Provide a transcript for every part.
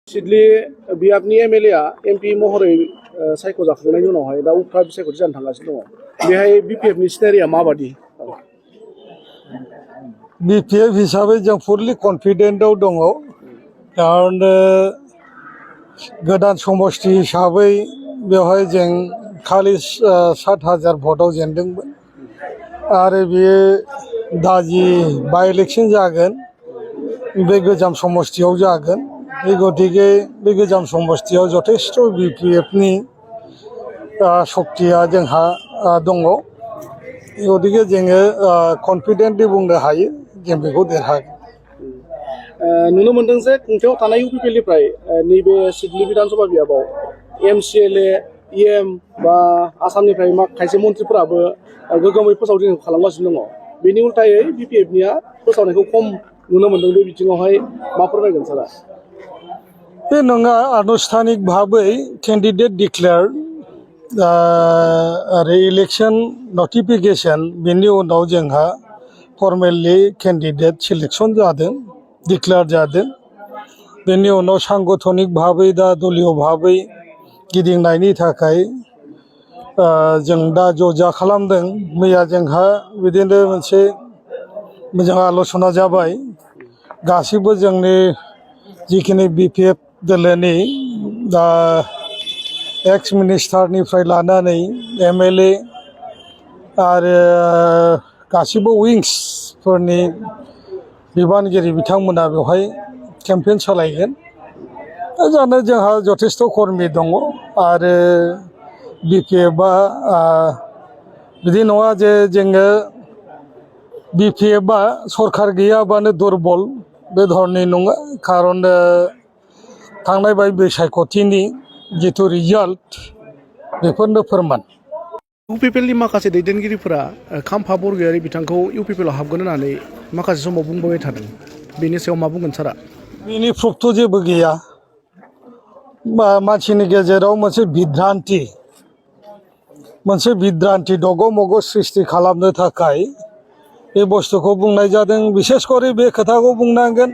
Siddeley बियाबनि MLA MP महरै सायख'जाखांनायनि उनावहाय दा उफ्रा बिसायख'थि जानो थांगासिनो दङ बेहाय बिपिएफनि सिनारिया माबादि बिपिएफ हिसाबै जों फुललि कनफिडेन्टआव दङ खारन गोदान समष्टि हिसाबै बेवहाय जों खालि 7,000 भटआव जेनदोंमोन आरो बेयो दा जि बाइ इलेक्सन जागोन बे गोजाम समष्टियाव जागोन गतिके बे गोजाम समष्टियाव जथेस्थ' बिपिएफनि शक्तिया जोंहा दङ गतिके जोङो कनफिडेन्टलि बुंनो हायो जों बेखौ देरहागोन नुनो मोनदों जे खुंथायाव थानाय इउपिपिएलनिफ्राय नैबे सिडली बिधानसभा बियाबाव एमसिएलए इएम बा आसामनिफ्राय खायसे मन्थ्रिफोराबो गोग्गोमै फोसावदिंखौ खालामगासिनो दङ बेनि उल्थायै बिपिएफनिया फोसावनायखौ खम नुनो मोनदों बे बिथिङावहाय मा फोरमायगोन सारा बे नङा आनुষ্ঠাनिक भाबै केन्डिडेट डिक्लेयार आरो इलेक्सन नटिफिकेशन बेनि उनाव जोंहा फर्मेलि केन्डिडेट सिलेक्शन जादों डिक्लेयार जादों बेनि उनाव सांगठनिक भाबै दा दलीय भाबै गिदिंनायनि थाखाय जों दा ज'जा खालामदों मैया जोंहा बिदिनो मोनसे मोजां आल'सना जाबाय गासिबो जोंनि जिखिनि बिपिएफ दोलोनि दा एक्स मिनिस्टारनिफ्राय लानानै एमएलए आरो गासिबो विंसफोरनि बिबानगिरि बिथांमोना बेवहाय केम्पेइन सालायगोन जानो जोंहा जथेस्थ' कर्मि दङ आरो बिपिएफआ बिदि नङा जे जोङो बिपिएफआ सरकार गैयाबानो दुरबल बे धरनि नङा खारन थांनाय बाय बिसायख'थिनि जिथु रिजाल्ट बेफोरनो फोरमान इउपिपिएलनि माखासे दैदेनगिरिफोरा खाम्फा बरगयारि बिथांखौ इउपिपिएलआव हाबगोन होननानै माखासे समाव बुंबाय थादों बेनि सायाव मा बुंगोन सारा बेनि प्रुफथ' जेबो गैया मानसिनि गेजेराव मोनसे बिद्रान्ति दग' मग' सृष्टि खालामनो थाखाय बे बुस्थुखौ बुंनाय जादों बिसेस करि बे खोथाखौ बुंनांगोन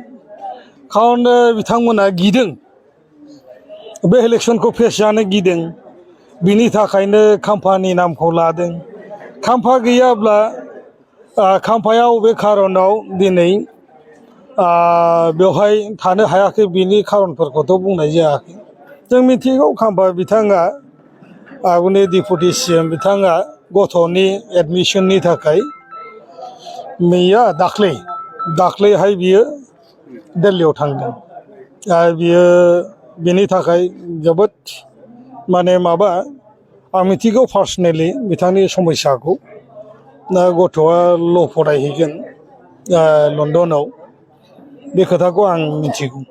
खारन बिथांमोना गिदों बे इलेक्सनखौ फेस जानो गिदों बिनि थाखायनो खाम्फानि नामखौ लादों खाम्फा गैयाब्ला खाम्फाया बबे खारनाव दिनै बेवहाय थानो हायाखै बिनि खारनफोरखौथ' बुंनाय जायाखै जों मिथिगौ खाम्फा बिथाङा आगुनि डिपुटि सिएम बिथाङा गथ'नि एडमिसननि थाखाय मैया दाख्लैहाय बियो दिल्लीयाव थांदों बियो बिनि थाखाय जोबोद माने आं मिथिगौ पार्सनेलि बिथांनि समस्याखौ गथ'आ ल' फरायहैगोन लन्डनाव बे खोथाखौ आं मिथिगौ